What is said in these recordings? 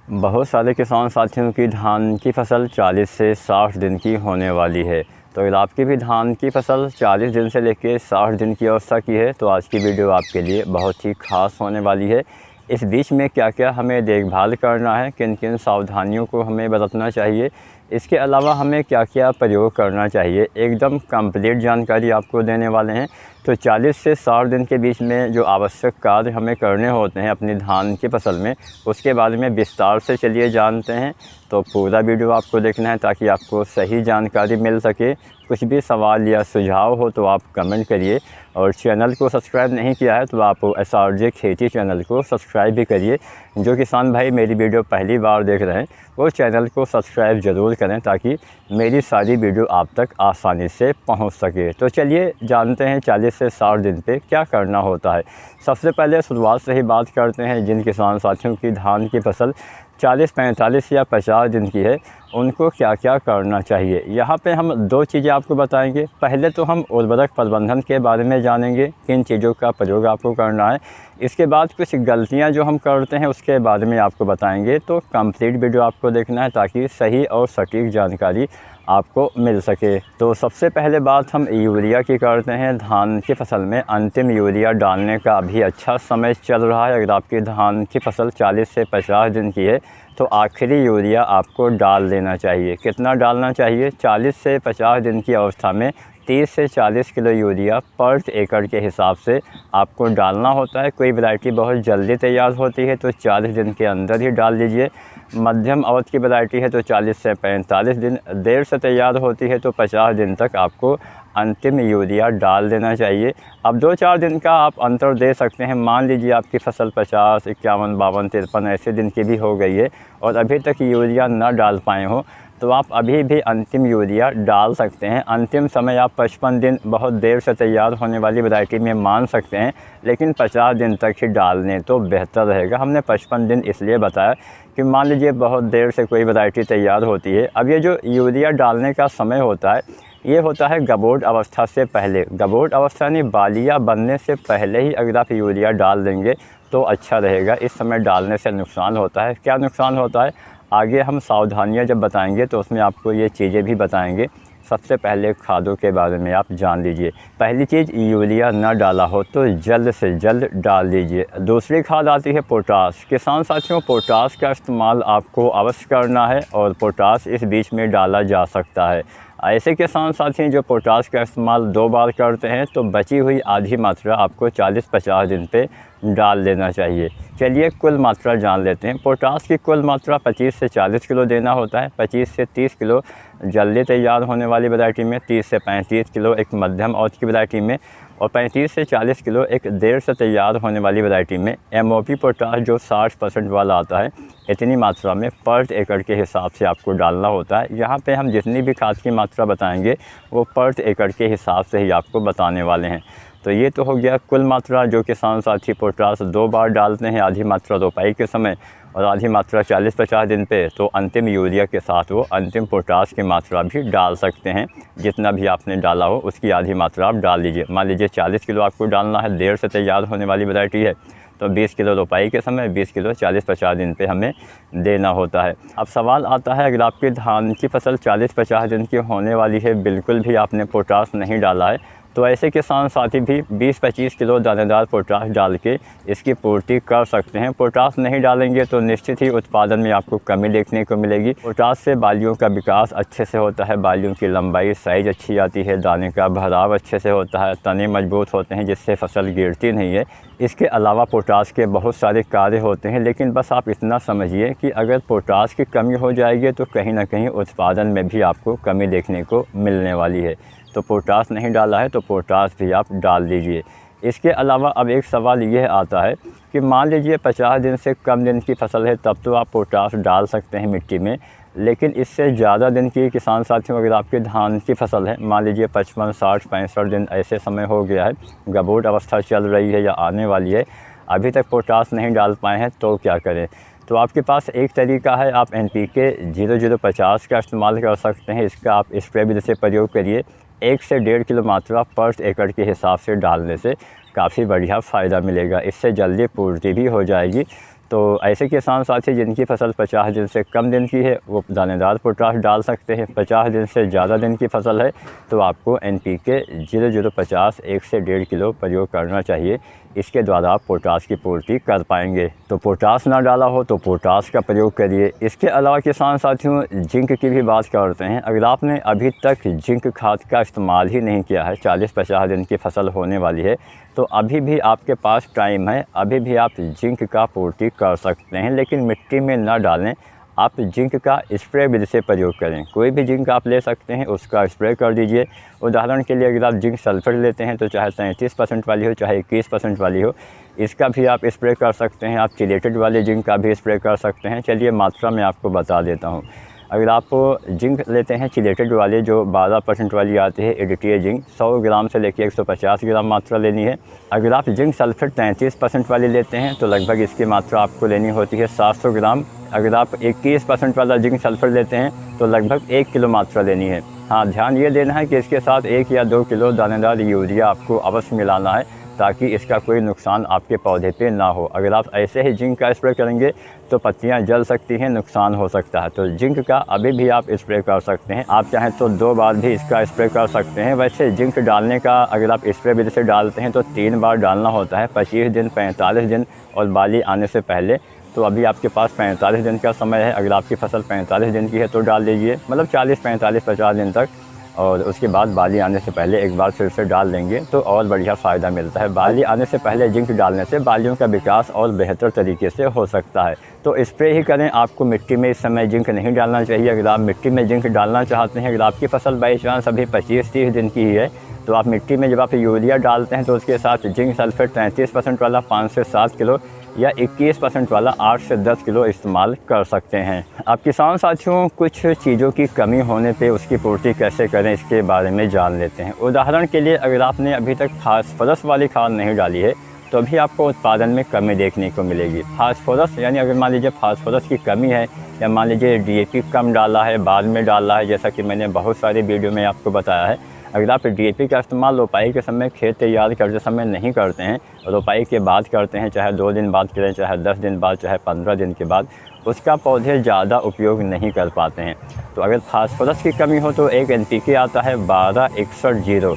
बहुत सारे किसान साथियों की धान की फसल 40 से 60 दिन की होने वाली है। तो अगर आपकी भी धान की फसल 40 दिन से लेकर 60 दिन की अवस्था की है तो आज की वीडियो आपके लिए बहुत ही ख़ास होने वाली है। इस बीच में क्या क्या हमें देखभाल करना है, किन किन सावधानियों को हमें बरतना चाहिए, इसके अलावा हमें क्या क्या प्रयोग करना चाहिए, एकदम कंप्लीट जानकारी आपको देने वाले हैं। तो 40 से 60 दिन के बीच में जो आवश्यक कार्य हमें करने होते हैं अपनी धान की फसल में, उसके बारे में विस्तार से चलिए जानते हैं। तो पूरा वीडियो आपको देखना है ताकि आपको सही जानकारी मिल सके। कुछ भी सवाल या सुझाव हो तो आप कमेंट करिए, और चैनल को सब्सक्राइब नहीं किया है तो आप SRJ खेती चैनल को सब्सक्राइब भी करिए। जो किसान भाई मेरी वीडियो पहली बार देख रहे हैं वो चैनल को सब्सक्राइब ज़रूर करें ताकि मेरी सारी वीडियो आप तक आसानी से पहुंच सके। तो चलिए जानते हैं 40 से 60 दिन पे क्या करना होता है। सबसे पहले शुरुआत से ही बात करते हैं जिन किसान साथियों की धान की फसल 40, 45 या 50 दिन की है, उनको क्या क्या करना चाहिए। यहाँ पे हम दो चीज़ें आपको बताएंगे। पहले तो हम उर्वरक प्रबंधन के बारे में जानेंगे, किन चीज़ों का प्रयोग आपको करना है। इसके बाद कुछ गलतियाँ जो हम करते हैं उसके बारे में आपको बताएंगे। तो कंप्लीट वीडियो आपको देखना है ताकि सही और सटीक जानकारी आपको मिल सके। तो सबसे पहले बात हम यूरिया की करते हैं। धान की फसल में अंतिम यूरिया डालने का अभी अच्छा समय चल रहा है। अगर आपकी धान की फसल 40 से 50 दिन की है तो आखिरी यूरिया आपको डाल देना चाहिए। कितना डालना चाहिए? 40 से 50 दिन की अवस्था में 30 से 40 किलो यूरिया पर एकड़ के हिसाब से आपको डालना होता है। कोई वैरायटी बहुत जल्दी तैयार होती है तो 40 दिन के अंदर ही डाल दीजिए। मध्यम अवधि की वैरायटी है तो 40 से 45 दिन, देर से तैयार होती है तो 50 दिन तक आपको अंतिम यूरिया डाल देना चाहिए। अब 2-4 दिन का आप अंतर दे सकते हैं। मान लीजिए आपकी फसल 50, 51, 52, 53 ऐसे दिन की भी हो गई है और अभी तक यूरिया न डाल पाए हो तो आप अभी भी अंतिम यूरिया डाल सकते हैं। अंतिम समय आप 55 दिन बहुत देर से तैयार होने वाली वैरायटी में मान सकते हैं, लेकिन 50 दिन तक ही डालने तो बेहतर रहेगा। हमने 55 दिन इसलिए बताया कि मान लीजिए बहुत देर से कोई वैरायटी तैयार होती है। अब ये जो यूरिया डालने का समय होता है ये होता है गबोट अवस्था से पहले। गबोट अवस्था यानी बालियाँ बनने से पहले ही अगर आप यूरिया डाल देंगे तो अच्छा रहेगा। इस समय डालने से नुकसान होता है। क्या नुकसान होता है आगे हम सावधानियां जब बताएंगे तो उसमें आपको ये चीज़ें भी बताएंगे। सबसे पहले खादों के बारे में आप जान लीजिए। पहली चीज़, यूरिया ना डाला हो तो जल्द से जल्द डाल दीजिए। दूसरी खाद आती है पोटास। किसान साथियों, पोटास का इस्तेमाल आपको अवश्य करना है और पोटास इस बीच में डाला जा सकता है। ऐसे किसान साथी जो पोटास का इस्तेमाल 2 बार करते हैं तो बची हुई आधी मात्रा आपको 40-50 दिन पे डाल देना चाहिए। चलिए कुल मात्रा जान लेते हैं। पोटास की कुल मात्रा 25 से 40 किलो देना होता है। 25 से 30 किलो जल्दी तैयार होने वाली वैरायटी में, 30 से 35 किलो एक मध्यम अवधि की वैरायटी में, और 35 से 40 किलो एक देर से तैयार होने वाली वैरायटी में। MOP पोटास जो 60% वाला आता है, इतनी मात्रा में पर एकड़ के हिसाब से आपको डालना होता है। यहाँ पे हम जितनी भी खाद की मात्रा बताएंगे वो पर एकड़ के हिसाब से ही आपको बताने वाले हैं। तो ये तो हो गया कुल मात्रा। जो किसान साथी पोटास 2 बार डालते हैं, आधी मात्रा रोपाई के समय और आधी मात्रा 40-50 दिन पे, तो अंतिम यूरिया के साथ वो अंतिम पोटास की मात्रा भी डाल सकते हैं। जितना भी आपने डाला हो उसकी आधी मात्रा आप डाल दीजिए। मान लीजिए 40 किलो आपको डालना है, देर से तैयार होने वाली वैरायटी है, तो 20 किलो रोपाई के समय, 20 किलो 40-50 दिन पे हमें देना होता है। अब सवाल आता है, अगर आपकी धान की फसल 40-50 दिन की होने वाली है, बिल्कुल भी आपने पोटास नहीं डाला है, तो ऐसे किसान साथी भी 20-25 किलो दानेदार पोटास डाल के इसकी पूर्ति कर सकते हैं। पोटास नहीं डालेंगे तो निश्चित ही उत्पादन में आपको कमी देखने को मिलेगी। पोटास से बालियों का विकास अच्छे से होता है, बालियों की लंबाई साइज अच्छी आती है, दाने का भराव अच्छे से होता है, तने मजबूत होते हैं जिससे फसल गिरती नहीं है। इसके अलावा पोटास के बहुत सारे कार्य होते हैं, लेकिन बस आप इतना समझिए कि अगर पोटास की कमी हो जाएगी तो कहीं ना कहीं उत्पादन में भी आपको कमी देखने को मिलने वाली है। तो पोटास नहीं डाला है तो पोटास भी आप डाल दीजिए। इसके अलावा अब एक सवाल यह आता है कि मान लीजिए 50 दिन से कम दिन की फसल है, तब तो आप पोटास डाल सकते हैं मिट्टी में, लेकिन इससे ज़्यादा दिन की किसान साथियों अगर आपकी धान की फसल है, मान लीजिए 55, 60, 65 दिन ऐसे समय हो गया है, गबोट अवस्था चल रही है या आने वाली है, अभी तक पोटास नहीं डाल पाए हैं, तो क्या करें? तो आपके पास एक तरीका है, आप NPK 0050 का इस्तेमाल कर सकते हैं। इसका आप स्प्रे विधि से प्रयोग करिए। 1 से 1.5 किलो मात्रा पर एकड़ के हिसाब से डालने से काफ़ी बढ़िया फ़ायदा मिलेगा। इससे जल्दी पूर्ति भी हो जाएगी। तो ऐसे किसान साथी जिनकी फसल 50 दिन से कम दिन की है वो दानेदार पोटाश डाल सकते हैं। 50 दिन से ज़्यादा दिन की फसल है तो आपको NPK 0050 1 से 1.5 किलो प्रयोग करना चाहिए। इसके द्वारा आप पोटाश की पूर्ति कर पाएंगे। तो पोटाश ना डाला हो तो पोटाश का प्रयोग करिए। इसके अलावा किसान साथियों जिंक की भी बात करते हैं। अगर आपने अभी तक जिंक खाद का इस्तेमाल ही नहीं किया है, 40-50 दिन की फसल होने वाली है, तो अभी भी आपके पास टाइम है, अभी भी आप जिंक का पूर्ति कर सकते हैं। लेकिन मिट्टी में ना डालें, आप जिंक का स्प्रे विधि से प्रयोग करें। कोई भी जिंक आप ले सकते हैं, उसका स्प्रे कर दीजिए। उदाहरण के लिए अगर आप जिंक सल्फेट लेते हैं तो चाहे 33% वाली हो चाहे 21% वाली हो, इसका भी आप स्प्रे कर सकते हैं। आप चिलेटेड वाले जिंक का भी स्प्रे कर सकते हैं। चलिए मात्रा मैं आपको बता देता हूँ। अगर आप जिंक लेते हैं चिलेटेड वाले जो 12% वाली आती है एडिटिव जिंक, 100 ग्राम से लेकर 150 ग्राम मात्रा लेनी है। अगर आप जिंक सल्फेट 33% वाली लेते हैं तो लगभग इसकी मात्रा आपको लेनी होती है 700 ग्राम। अगर आप 21% वाला जिंक सल्फर लेते हैं तो लगभग 1 किलो मात्रा लेनी है। हाँ, ध्यान ये देना है कि इसके साथ 1 या 2 किलो दानेदार यूरिया आपको अवश्य मिलाना है ताकि इसका कोई नुकसान आपके पौधे पे ना हो। अगर आप ऐसे ही जिंक का स्प्रे करेंगे तो पत्तियां जल सकती हैं, नुकसान हो सकता है। तो जिंक का अभी भी आप स्प्रे कर सकते हैं। आप चाहें तो 2 बार भी इसका स्प्रे कर सकते हैं। वैसे जिंक डालने का अगर आप स्प्रे विधि से डालते हैं तो 3 बार डालना होता है, 25 दिन, 45 दिन और बाली आने से पहले। तो अभी आपके पास 45 दिन का समय है। अगर आपकी फसल 45 दिन की है तो डाल दीजिए, मतलब 40, 45, 50 दिन तक, और उसके बाद बाली आने से पहले एक बार फिर से डाल देंगे तो और बढ़िया फ़ायदा मिलता है। बाली आने से पहले जिंक डालने से बालियों का विकास और बेहतर तरीके से हो सकता है। तो स्प्रे ही करें, आपको मिट्टी में इस समय जिंक नहीं डालना चाहिए। अगर आप मिट्टी में जिंक डालना चाहते हैं, अगर आपकी फसल बाई चांस अभी 25-30 दिन की ही है, तो आप मिट्टी में जब आप यूरिया डालते हैं तो उसके साथ जिंक सल्फेट 33% वाला 5 से 7 किलो या 21% वाला 8 से 10 किलो इस्तेमाल कर सकते हैं। अब किसान साथियों कुछ चीज़ों की कमी होने पे उसकी पूर्ति कैसे करें इसके बारे में जान लेते हैं। उदाहरण के लिए अगर आपने अभी तक फास्फोरस वाली खाद नहीं डाली है तो भी आपको उत्पादन में कमी देखने को मिलेगी। फास्फोरस यानी अगर मान लीजिए फास्फोरस की कमी है या मान लीजिए DAP कम डाला है, बाद में डाला है, जैसा कि मैंने बहुत सारे वीडियो में आपको बताया है। अगर आप DAP का इस्तेमाल रोपाई के समय खेत तैयार करते समय नहीं करते हैं, रोपाई के बाद करते हैं, चाहे 2 दिन बाद करें, चाहे 10 दिन बाद, चाहे 15 दिन के बाद, उसका पौधे ज़्यादा उपयोग नहीं कर पाते हैं। तो अगर फास्फोरस की कमी हो तो एक NPK आता है 12-61-0,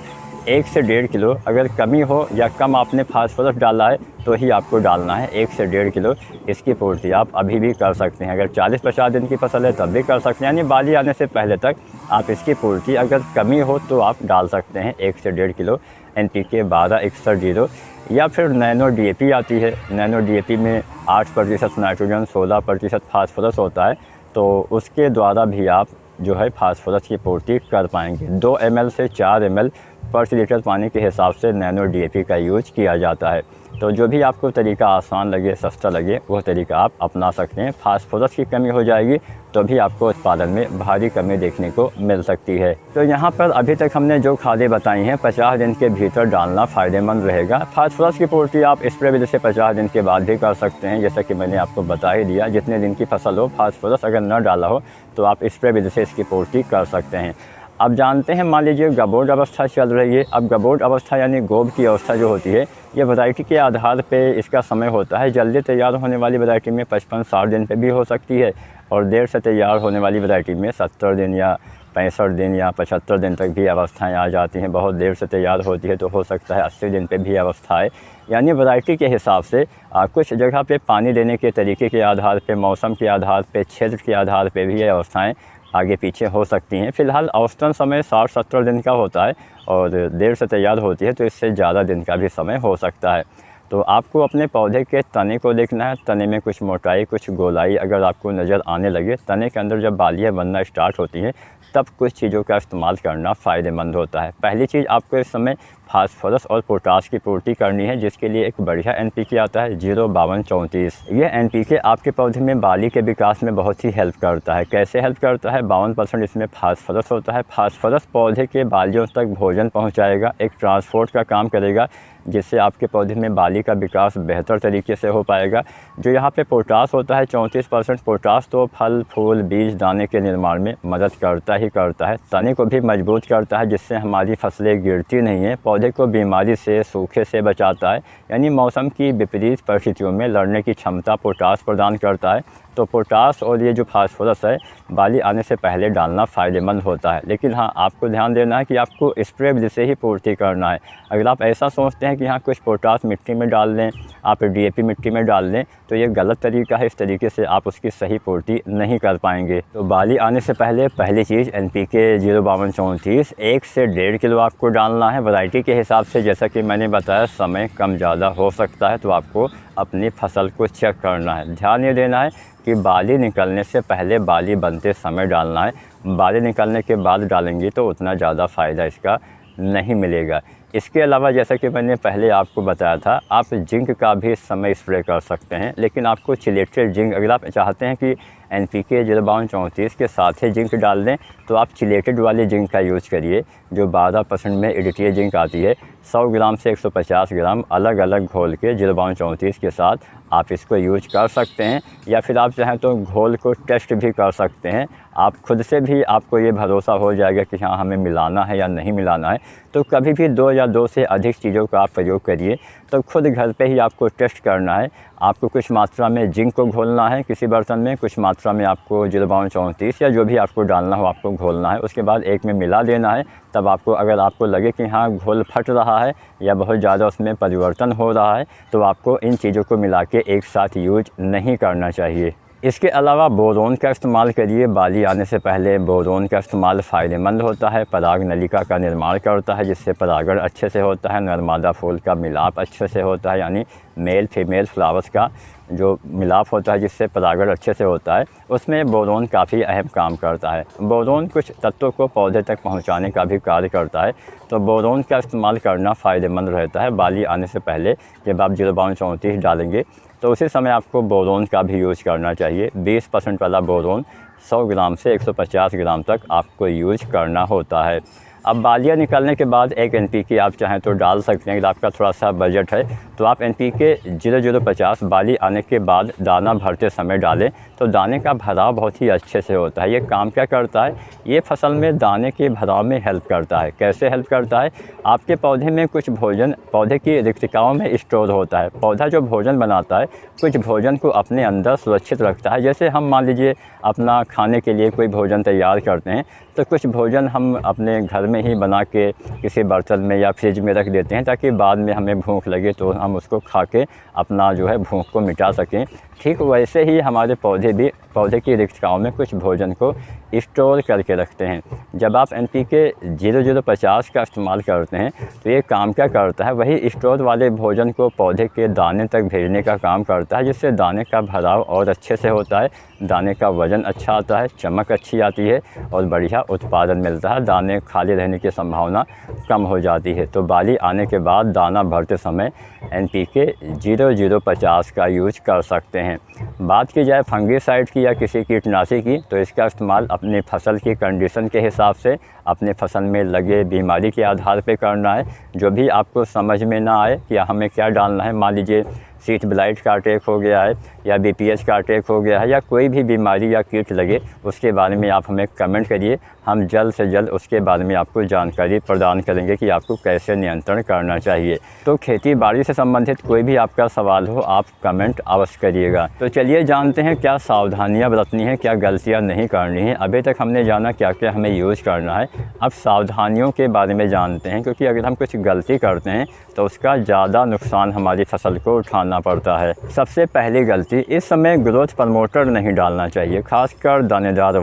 1 से 1.5 किलो। अगर कमी हो या कम आपने फास्फोरस डाला है तो ही आपको डालना है 1 से 1.5 किलो। इसकी पूर्ति आप अभी भी कर सकते हैं। अगर 40-50 दिन की फसल है तब भी कर सकते हैं, यानी बाली आने से पहले तक आप इसकी पूर्ति, अगर कमी हो तो आप डाल सकते हैं 1 से 1.5 किलो NPK 12-61-0। या फिर नैनो DAP आती है। नैनो DAP में 8% नाइट्रोजन, 16% फास्फोरस होता है, तो उसके द्वारा भी आप जो है फास्फोरस की पूर्ति कर पाएंगे। 2 ml से 4 ml पर लीटर पानी के हिसाब से नैनो DAP का यूज किया जाता है। तो जो भी आपको तरीका आसान लगे, सस्ता लगे, वह तरीका आप अपना सकते हैं। फास्फोरस की कमी हो जाएगी तो भी आपको उत्पादन में भारी कमी देखने को मिल सकती है। तो यहाँ पर अभी तक हमने जो खादें बताई हैं 50 दिन के भीतर डालना फ़ायदेमंद रहेगा। फास्फोरस की पूर्ति आप स्प्रे विधि से 50 दिन के बाद भी कर सकते हैं, जैसा कि मैंने आपको बता ही दिया। जितने दिन की फसल हो, फास्फोरस अगर न डाला हो तो आप स्प्रे विधि से इसकी पूर्ति कर सकते हैं। अब जानते हैं, मान लीजिए गबोट अवस्था चल रही है। अब गबोट अवस्था यानी गोब की अवस्था जो होती है, ये वैरायटी के आधार पे इसका समय होता है। जल्दी तैयार होने वाली वैरायटी में 55-60 दिन पे भी हो सकती है, और देर से तैयार होने वाली वैरायटी में 70 दिन या 65 दिन या 75 दिन तक भी अवस्थाएं आ जाती हैं। बहुत देर से तैयार होती है तो हो सकता है 80 दिन पे भी अवस्थाएं, यानी वैरायटी के हिसाब से कुछ जगह पे पानी देने के तरीके के आधार पे, मौसम के आधार पे, क्षेत्र के आधार पे भी ये अवस्थाएँ आगे पीछे हो सकती हैं। फ़िलहाल औसतन समय 60-70 दिन का होता है, और देर से तैयार होती है तो इससे ज़्यादा दिन का भी समय हो सकता है। तो आपको अपने पौधे के तने को देखना है। तने में कुछ मोटाई, कुछ गोलाई अगर आपको नज़र आने लगे, तने के अंदर जब बालियाँ बनना स्टार्ट होती हैं, तब कुछ चीज़ों का इस्तेमाल करना फ़ायदेमंद होता है। पहली चीज़, आपको इस समय फास्फोरस और पोटाश की पूर्ति करनी है, जिसके लिए एक बढ़िया NPK आता है 05234। ये NPK आपके पौधे में बाली के विकास में बहुत ही हेल्प करता है। कैसे हेल्प करता है? 52% इसमें फास्फोरस होता है। फास्फोरस पौधे के बालियों तक भोजन पहुंचाएगा, एक ट्रांसपोर्ट का काम करेगा, जिससे आपके पौधे में बाली का विकास बेहतर तरीके से हो पाएगा। जो यहाँ पे पोटास होता है 34% पोटास, तो फल फूल बीज दाने के निर्माण में मदद करता ही करता है। तने को भी मजबूत करता है, जिससे हमारी फसलें गिरती नहीं हैं। पौधे को बीमारी से, सूखे से बचाता है, यानी मौसम की विपरीत परिस्थितियों में लड़ने की क्षमता पोटास प्रदान करता है। तो पोटास और ये जो फास्फोरस है बाली आने से पहले डालना फ़ायदेमंद होता है। लेकिन हाँ, आपको ध्यान देना है कि आपको स्प्रे विधि से ही पूर्ति करना है। अगर आप ऐसा सोचते हैं कि हाँ कुछ पोटास मिट्टी में डाल दें, आप DAP मिट्टी में डाल दें, तो ये गलत तरीका है। इस तरीके से आप उसकी सही पूर्ति नहीं कर पाएंगे। तो बाली आने से पहले पहली चीज़ NPK 05234 1 से 1.5 किलो आपको डालना है। वैरायटी के हिसाब से, जैसा कि मैंने बताया, समय कम ज़्यादा हो सकता है, तो आपको अपनी फसल को चेक करना है। ध्यान ये देना है कि बाली निकलने से पहले बाली बनते समय डालना है। बाली निकलने के बाद डालेंगे तो उतना ज़्यादा फ़ायदा इसका नहीं मिलेगा। इसके अलावा जैसा कि मैंने पहले आपको बताया था, आप जिंक का भी इस समय स्प्रे कर सकते हैं। लेकिन आपको चिलेटेड जिंक, अगर आप चाहते हैं कि NPK 05234 के साथ ही जिंक डाल दें, तो आप चिलेटेड वाली जिंक का यूज़ करिए, जो 12% में EDTA जिंक आती है। 100 ग्राम से 150 ग्राम अलग अलग घोल के 05234 के साथ आप इसको यूज कर सकते हैं। या फिर आप चाहें तो घोल को टेस्ट भी कर सकते हैं। आप खुद से भी, आपको ये भरोसा हो जाएगा कि हाँ हमें मिलाना है या नहीं मिलाना है। तो कभी भी 2 या 2 से अधिक चीज़ों का आप प्रयोग करिए, तो खुद घर पे ही आपको टेस्ट करना है। आपको कुछ मात्रा में जिंक को घोलना है किसी बर्तन में, कुछ मात्रा में आपको 05234 या जो भी आपको डालना हो आपको घोलना है। उसके बाद एक में मिला देना है। तब आपको, अगर आपको लगे कि हाँ घोल फट रहा है या बहुत ज़्यादा उसमें परिवर्तन हो रहा है, तो आपको इन चीज़ों को मिला के एक साथ यूज नहीं करना चाहिए। इसके अलावा बोरोन का इस्तेमाल करिए। बाली आने से पहले बोरोन का इस्तेमाल फ़ायदेमंद होता है। पराग नलिका का निर्माण करता है, जिससे परागण अच्छे से होता है। नरमादा फूल का मिलाप अच्छे से होता है, यानी मेल फीमेल फ्लावर्स का जो मिलाप होता है, जिससे परागण अच्छे से होता है, उसमें बोरोन काफ़ी अहम काम करता है। बोरोन कुछ तत्वों को पौधे तक पहुंचाने का भी कार्य करता है, तो बोरोन का इस्तेमाल करना फ़ायदेमंद रहता है। बाली आने से पहले जब आप 05234 डालेंगे, तो उसी समय आपको बोरोन का भी यूज़ करना चाहिए। 20% वाला बोरोन 100 ग्राम से 150 ग्राम तक आपको यूज करना होता है। अब बालियाँ निकालने के बाद एक NPK आप चाहें तो डाल सकते हैं। अगर आपका थोड़ा सा बजट है तो आप NPK 0050 बाली आने के बाद दाना भरते समय डालें, तो दाने का भराव बहुत ही अच्छे से होता है। ये काम क्या करता है, ये फसल में दाने के भराव में हेल्प करता है। कैसे हेल्प करता है, आपके पौधे में कुछ भोजन पौधे की रिक्तिकाओं में स्टोर होता है। पौधा जो भोजन बनाता है, कुछ भोजन को अपने अंदर सुरक्षित रखता है। जैसे हम मान लीजिए अपना खाने के लिए कोई भोजन तैयार करते हैं, तो कुछ भोजन हम अपने घर में ही बना के किसी बर्तन में या फ्रिज में रख देते हैं, ताकि बाद में हमें भूख लगे तो हम उसको खा के अपना जो है भूख को मिटा सकें। ठीक वैसे ही हमारे पौधे भी पौधे की रिक्तिकाओं में कुछ भोजन को स्टोर करके रखते हैं। जब आप NPK 0050 का इस्तेमाल करते हैं, तो ये काम क्या करता है, वही स्टोर वाले भोजन को पौधे के दाने तक भेजने का काम करता है, जिससे दाने का भराव और अच्छे से होता है, दाने का वज़न अच्छा आता है, चमक अच्छी आती है और बढ़िया उत्पादन मिलता है। दाने खाली रहने की संभावना कम हो जाती है। तो बाली आने के बाद दाना भरते समय NPK 0050 का यूज कर सकते हैं। बात की जाए फंगीसाइड की या किसी कीटनाशी की, तो इसका इस्तेमाल अपनी फसल की कंडीशन के हिसाब से, अपने फसल में लगे बीमारी के आधार पे करना है। जो भी आपको समझ में ना आए कि हमें क्या डालना है, मान लीजिए सीट ब्लाइट का अटैक हो गया है या BPH का अटैक हो गया है या कोई भी बीमारी या कीट लगे, उसके बारे में आप हमें कमेंट करिए। हम जल्द से जल्द उसके बारे में आपको जानकारी प्रदान करेंगे कि आपको कैसे नियंत्रण करना चाहिए। तो खेती बाड़ी से संबंधित कोई भी आपका सवाल हो, आप कमेंट अवश्य करिएगा। तो चलिए जानते हैं क्या सावधानियाँ बरतनी हैं, क्या गलतियाँ नहीं करनी हैं। अभी तक हमने जाना क्या क्या हमें यूज़ करना है, अब सावधानियों के बारे में जानते हैं, क्योंकि अगर हम कुछ गलती करते हैं तो उसका ज़्यादा नुकसान हमारी फसल को उठाना पड़ता है। सबसे पहली गलती, इस समय ग्रोथ प्रमोटर नहीं डालना चाहिए, खासकर दानेदार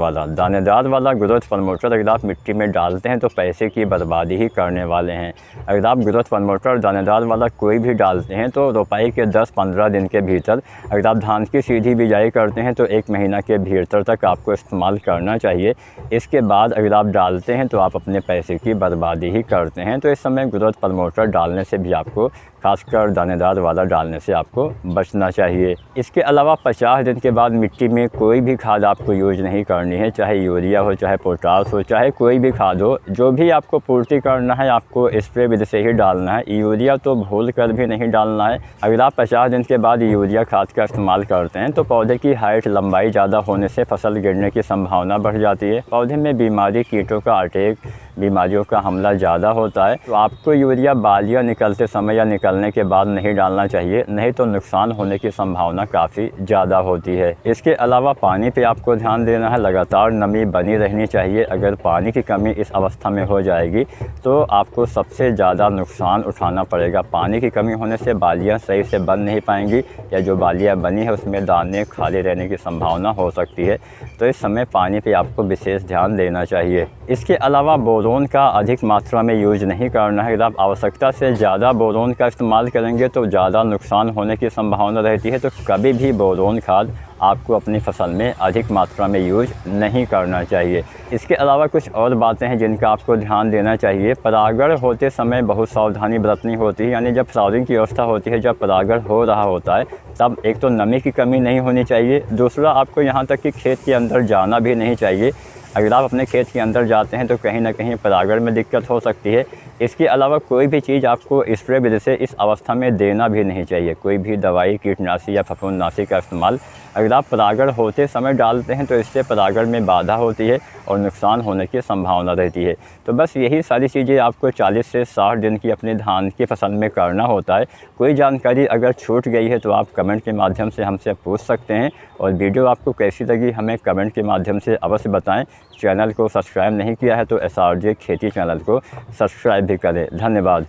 वाला ग्रोथ प्रमोटर अगर आप मिट्टी में डालते हैं तो पैसे की बर्बादी ही करने वाले हैं। अगर आप ग्रोथ प्रमोटर दानेदार वाला कोई भी डालते हैं तो रोपाई के 10-15 दिन के भीतर, अगर आप धान की सीधी बिजाई करते हैं तो 1 महीना के भीतर तक आपको इस्तेमाल करना चाहिए। इसके बाद अगर आप डालते हैं तो आप अपने पैसे की बर्बादी ही करते हैं। तो इस समय ग्रोथ प्रमोटर डालने से भी आपको खासकर दानेदार वाला डालने से आपको बचना चाहिए। इसके अलावा 50 दिन के बाद मिट्टी में कोई भी खाद आपको यूज नहीं करनी है, चाहे यूरिया हो, चाहे पोटास हो, चाहे कोई भी खाद हो। जो भी आपको पूर्ति करना है आपको स्प्रे विधि से ही डालना है। यूरिया तो भूल कर भी नहीं डालना है। अगर आप 50 दिन के बाद यूरिया खाद का इस्तेमाल करते हैं तो पौधे की हाइट लंबाई ज़्यादा होने से फसल गिरने की संभावना बढ़ जाती है। पौधे में बीमारी, कीटों का अटैक, बीमारियों का हमला ज़्यादा होता है। तो आपको यूरिया बालियाँ निकलते समय या निकलने के बाद नहीं डालना चाहिए, नहीं तो नुकसान होने की संभावना काफ़ी ज़्यादा होती है। इसके अलावा पानी पे आपको ध्यान देना है, लगातार नमी बनी रहनी चाहिए। अगर पानी की कमी इस अवस्था में हो जाएगी तो आपको सबसे ज़्यादा नुकसान उठाना पड़ेगा। पानी की कमी होने से बालियाँ सही से बन नहीं पाएंगी, या जो बालियाँ बनी है उसमें दाने खाली रहने की संभावना हो सकती है। तो इस समय पानी पे आपको विशेष ध्यान देना चाहिए। इसके अलावा बोरोन का अधिक मात्रा में यूज नहीं करना है। अगर आप आवश्यकता से ज़्यादा बोरोन का इस्तेमाल करेंगे तो ज़्यादा नुकसान होने की संभावना रहती है। तो कभी भी बोरोन खाद आपको अपनी फसल में अधिक मात्रा में यूज नहीं करना चाहिए। इसके अलावा कुछ और बातें हैं जिनका आपको ध्यान देना चाहिए। परागण होते समय बहुत सावधानी बरतनी होती है, यानी जब फ्लावरिंग की अवस्था होती है, जब परागण हो रहा होता है, तब एक तो नमी की कमी नहीं होनी चाहिए। दूसरा, आपको यहाँ तक कि खेत के अंदर जाना भी नहीं चाहिए। अगर आप अपने खेत के अंदर जाते हैं तो कहीं ना कहीं परागण में दिक्कत हो सकती है। इसके अलावा कोई भी चीज़ आपको स्प्रे विधि से इस अवस्था में देना भी नहीं चाहिए। कोई भी दवाई, कीटनाशी या फफूंदनाशी का इस्तेमाल अगर आप परागण होते समय डालते हैं तो इससे परागण में बाधा होती है और नुकसान होने की संभावना रहती है। तो बस यही सारी चीज़ें आपको 40 से 60 दिन की अपने धान की फसल में करना होता है। कोई जानकारी अगर छूट गई है तो आप कमेंट के माध्यम से हमसे पूछ सकते हैं। और वीडियो आपको कैसी लगी हमें कमेंट के माध्यम से अवश्य बताएं। चैनल को सब्सक्राइब नहीं किया है तो SRJ खेती चैनल को सब्सक्राइब भी करें। धन्यवाद।